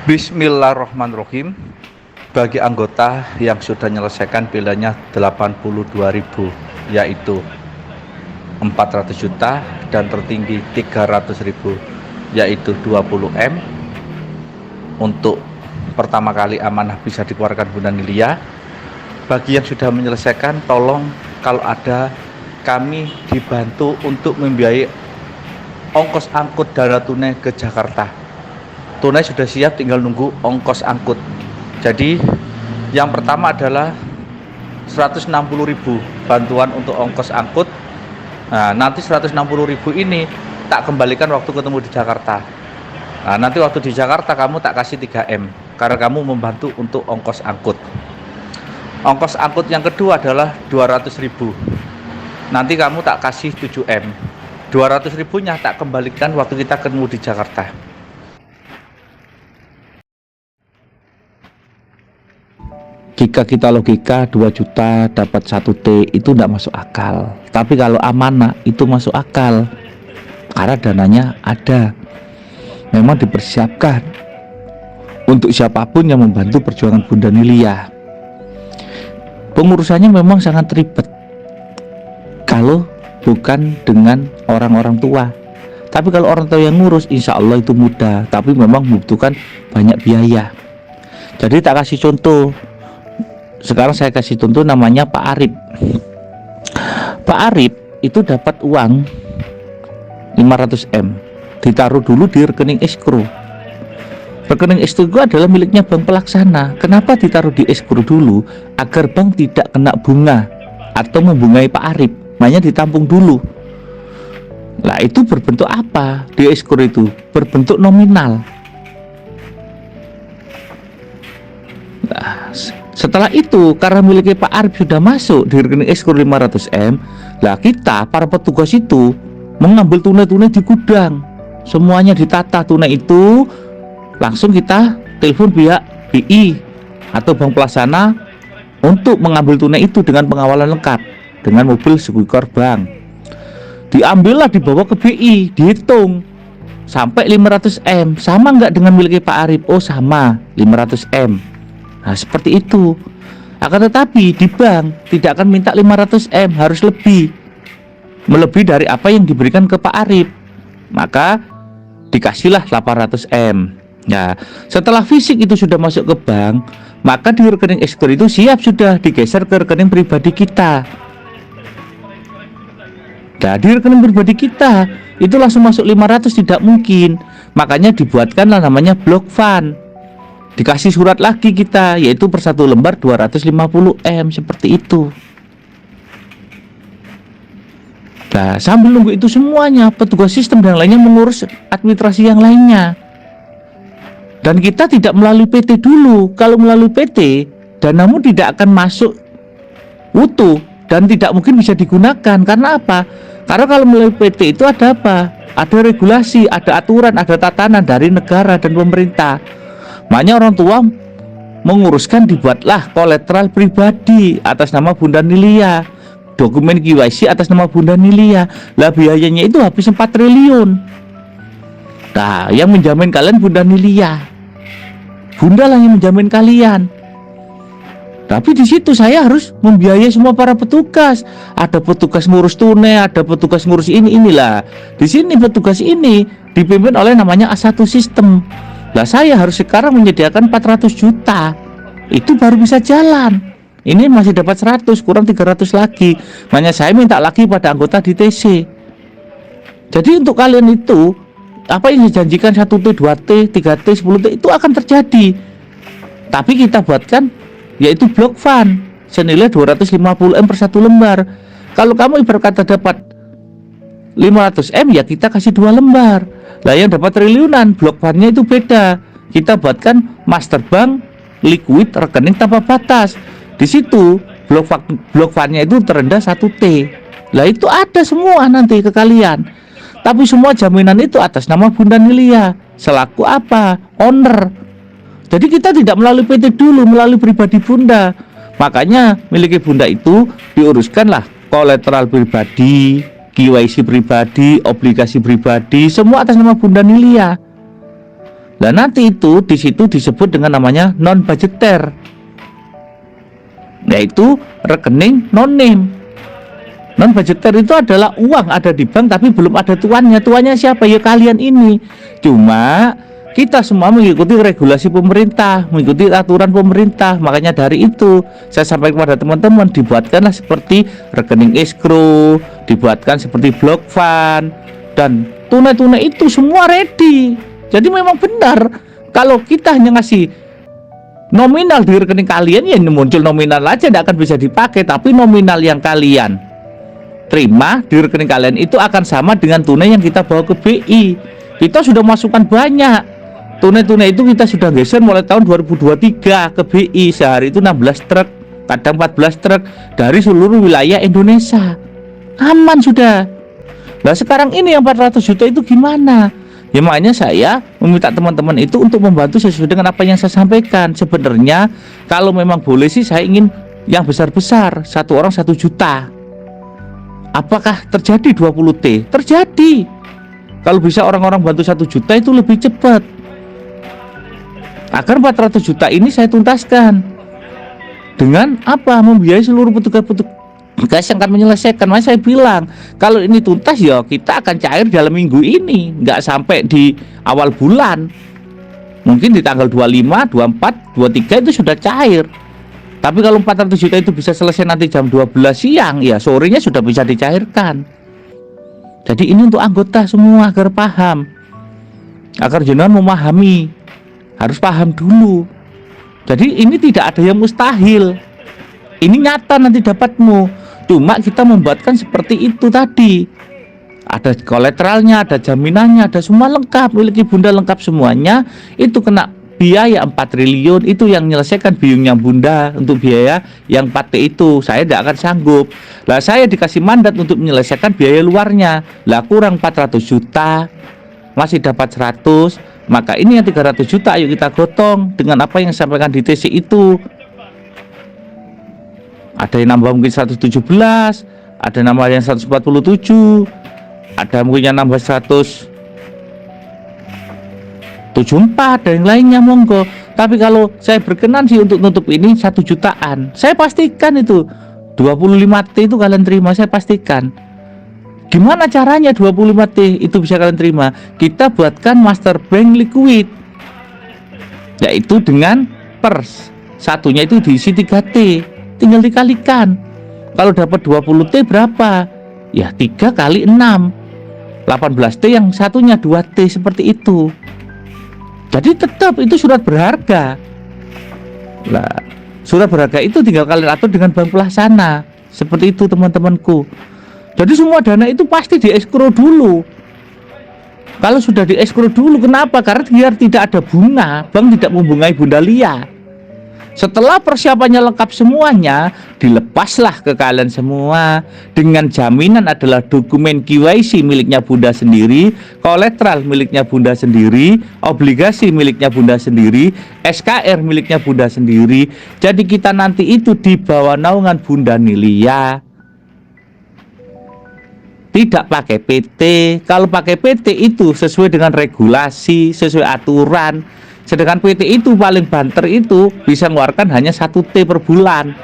Bismillahirrahmanirrahim. Bagi anggota yang sudah menyelesaikan pilihannya 82.000, yaitu 400 juta, dan tertinggi 300.000, yaitu 20M, untuk pertama kali amanah bisa dikeluarkan Bunda Nilia. Bagi yang sudah menyelesaikan, tolong kalau ada, kami dibantu untuk membiayai ongkos angkut dana tunai ke Jakarta. Tunai sudah siap, tinggal nunggu ongkos angkut. Jadi yang pertama adalah 160.000 bantuan untuk ongkos angkut. Nah, nanti 160.000 ini tak kembalikan waktu ketemu di Jakarta. Nah, nanti waktu di Jakarta kamu tak kasih 3M karena kamu membantu untuk ongkos angkut. Ongkos angkut yang kedua adalah 200.000. Nanti kamu tak kasih 7M. 200.000-nya tak kembalikan waktu kita ketemu di Jakarta. Jika kita logika 2 juta dapat 1T itu tidak masuk akal. Tapi kalau amanah itu masuk akal, karena dananya ada, memang dipersiapkan untuk siapapun yang membantu perjuangan Bunda Nilia. Pengurusannya memang sangat ribet kalau bukan dengan orang-orang tua. Tapi kalau orang tua yang ngurus, insya Allah itu mudah. Tapi memang membutuhkan banyak biaya. Jadi tak kasih contoh. Sekarang saya kasih contoh, namanya Pak Arif. Pak Arif itu dapat uang 500M, ditaruh dulu di rekening escrow. Rekening escrow itu adalah miliknya bank pelaksana. Kenapa ditaruh di escrow dulu? Agar bank tidak kena bunga atau membungai Pak Arif, makanya ditampung dulu. Nah, itu berbentuk apa? Di escrow itu berbentuk nominal. Nah, setelah itu, karena miliknya Pak Arif sudah masuk di rekening escrow 500M, lah kita para petugas itu mengambil tunai-tunai di gudang. Semuanya ditata tunai itu, langsung kita telepon pihak BI atau bank pelaksana untuk mengambil tunai itu dengan pengawalan lengkap dengan mobil Squeaker Bank. Diambillah, dibawa ke BI, dihitung sampai 500M. Sama nggak dengan miliknya Pak Arif? Oh sama, 500M. Nah, seperti itu. Akan tetapi di bank tidak akan minta 500M, harus lebih, melebihi dari apa yang diberikan ke Pak Arif. Maka dikasihlah 800M. Nah, setelah fisik itu sudah masuk ke bank, maka di rekening escrow itu siap sudah digeser ke rekening pribadi kita. Nah, di rekening pribadi kita itu langsung masuk 500 tidak mungkin. Makanya dibuatkanlah namanya block fund. Dikasih surat lagi kita, yaitu per satu lembar 250M, seperti itu. Nah, sambil nunggu itu semuanya, petugas sistem dan lainnya mengurus administrasi yang lainnya. Dan kita tidak melalui PT dulu. Kalau melalui PT, danamu tidak akan masuk utuh dan tidak mungkin bisa digunakan. Karena apa? Karena kalau melalui PT itu ada apa? Ada regulasi, ada aturan, ada tatanan dari negara dan pemerintah. Makanya orang tua menguruskan, dibuatlah kolateral pribadi atas nama Bunda Nilia, dokumen KYC atas nama Bunda Nilia. Lah biayanya itu habis 4 triliun. Nah, yang menjamin kalian Bunda Nilia. Bunda lah yang menjamin kalian. Tapi di situ saya harus membiayai semua para petugas. Ada petugas ngurus tunai, ada petugas ngurus inilah. Di sini petugas ini dipimpin oleh namanya A1 System. Lah saya harus sekarang menyediakan 400 juta. Itu baru bisa jalan. Ini masih dapat 100, kurang 300 lagi. Makanya saya minta lagi pada anggota di TC. Jadi untuk kalian itu, apa yang dijanjikan 1T, 2T, 3T, 10T itu akan terjadi. Tapi kita buatkan yaitu block fund senilai 250M per satu lembar. Kalau kamu ibarat kata dapat 500M, ya kita kasih 2 lembar. Lah yang dapat triliunan, blok fundnya itu beda. Kita buatkan master bank liquid rekening tanpa batas. Di situ blok fundnya itu terendah 1T. Lah itu ada semua nanti ke kalian. Tapi semua jaminan itu atas nama Bunda Nilia selaku apa? Owner. Jadi kita tidak melalui PT dulu, melalui pribadi Bunda. Makanya milik Bunda itu diuruskanlah kolateral pribadi, KYC pribadi, obligasi pribadi, semua atas nama Bunda Nilia. Nah, nanti itu di situ disebut dengan namanya non budgeter, yaitu rekening non name. Non budgeter itu adalah uang ada di bank tapi belum ada tuannya. Tuannya siapa? Ya kalian ini. Cuma kita semua mengikuti regulasi pemerintah, mengikuti aturan pemerintah. Makanya dari itu saya sampaikan kepada teman-teman, dibuatkanlah seperti rekening escrow, dibuatkan seperti block fund, dan tunai-tunai itu semua ready. Jadi memang benar, kalau kita hanya ngasih nominal di rekening kalian, ya muncul nominal aja, tidak akan bisa dipakai. Tapi nominal yang kalian terima di rekening kalian itu akan sama dengan tunai yang kita bawa ke BI. Kita sudah masukkan banyak tunai-tunai itu, kita sudah geser mulai tahun 2023 ke BI. Sehari itu 16 truk, kadang 14 truk dari seluruh wilayah Indonesia. Aman sudah. Nah sekarang ini yang 400 juta itu gimana? Ya makanya saya meminta teman-teman itu untuk membantu sesuai dengan apa yang saya sampaikan. Sebenarnya kalau memang boleh sih saya ingin yang besar-besar, satu orang 1 juta. Apakah terjadi 20T? Terjadi. Kalau bisa orang-orang bantu 1 juta itu lebih cepat. Agar 400 juta ini saya tuntaskan. Dengan apa? Membiayai seluruh petugas yang akan menyelesaikan. Makanya saya bilang, kalau ini tuntas ya kita akan cair dalam minggu ini, nggak sampai di awal bulan. Mungkin di tanggal 25, 24, 23 itu sudah cair. Tapi kalau 400 juta itu bisa selesai nanti jam 12 siang, ya sorenya sudah bisa dicairkan. Jadi ini untuk anggota semua agar paham, agar jenengan memahami, harus paham dulu. Jadi ini tidak ada yang mustahil, ini nyata nanti dapatmu. Cuma kita membuatkan seperti itu tadi, ada kolateralnya, ada jaminannya, ada semua lengkap, milik Bunda lengkap semuanya. Itu kena biaya 4 triliun, itu yang menyelesaikan biungnya Bunda untuk biaya yang 4T itu. Saya tidak akan sanggup. Lah saya dikasih mandat untuk menyelesaikan biaya luarnya. Lah kurang 400 juta, masih dapat 100. Maka ini yang 300 juta ayo kita gotong dengan apa yang disampaikan di TC itu. Ada yang nambah mungkin 117, ada nambah yang 147, ada mungkin yang nambah 174 dan yang lainnya, monggo. Tapi kalau saya berkenan sih untuk nutup ini 1 jutaan. Saya pastikan itu 25T itu kalian terima, saya pastikan. Gimana caranya 25T itu bisa kalian terima? Kita buatkan master bank liquid, yaitu dengan pers. Satunya itu diisi 3T, tinggal dikalikan. Kalau dapat 20T berapa? Ya 3 kali 6, 18T, yang satunya 2T, seperti itu. Jadi tetap itu surat berharga. Lah, surat berharga itu tinggal kalian atur dengan bank pelaksana. Seperti itu teman-temanku. Jadi semua dana itu pasti di escrow dulu. Kalau sudah di escrow dulu, kenapa? Karena biar tidak ada bunga, bank tidak membungai Bunda Lia. Setelah persiapannya lengkap semuanya, dilepaslah ke kalian semua dengan jaminan adalah dokumen KYC miliknya Bunda sendiri, kolateral miliknya Bunda sendiri, obligasi miliknya Bunda sendiri, SKR miliknya Bunda sendiri. Jadi kita nanti itu di bawah naungan Bunda Nilia. Tidak pakai PT. Kalau pakai PT itu sesuai dengan regulasi, sesuai aturan. Sedangkan PT itu paling banter itu bisa mengeluarkan hanya 1T per bulan.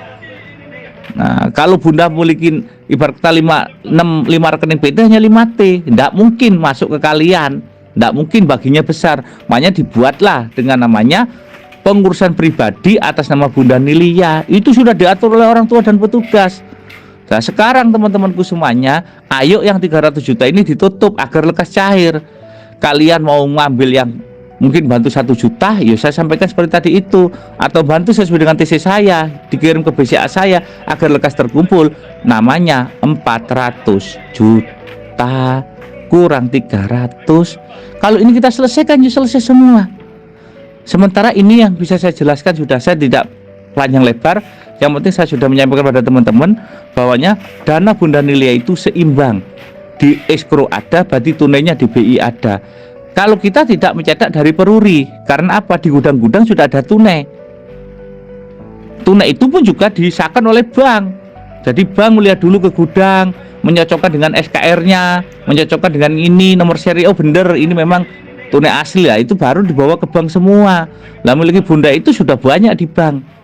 Nah, kalau Bunda milikin ibarat kata 5 rekening PT hanya 5T, tidak mungkin masuk ke kalian, tidak mungkin baginya besar. Makanya dibuatlah dengan namanya pengurusan pribadi atas nama Bunda Nilia. Itu sudah diatur oleh orang tua dan petugas. Nah sekarang teman-temanku semuanya, ayo yang 300 juta ini ditutup agar lekas cair. Kalian mau ngambil yang mungkin bantu 1 juta, ya saya sampaikan seperti tadi itu, atau bantu sesuai dengan TC saya, dikirim ke BCA saya agar lekas terkumpul. Namanya 400 juta kurang 300. Kalau ini kita selesaikan, ya selesai semua. Sementara ini yang bisa saya jelaskan sudah, saya tidak panjang lebar. Yang penting saya sudah menyampaikan pada teman-teman bahwanya dana Bunda Nilia itu seimbang. Di escrow ada, berarti tunainya di BI ada. Kalau kita tidak mencetak dari peruri, karena apa? Di gudang-gudang sudah ada tunai. Tunai itu pun juga disahkan oleh bank. Jadi bank melihat dulu ke gudang, menyocokkan dengan SKR-nya, menyocokkan dengan ini nomor seri. Oh bener, ini memang tunai asli lah itu baru dibawa ke bank semua. Lah memiliki Bunda itu sudah banyak di bank.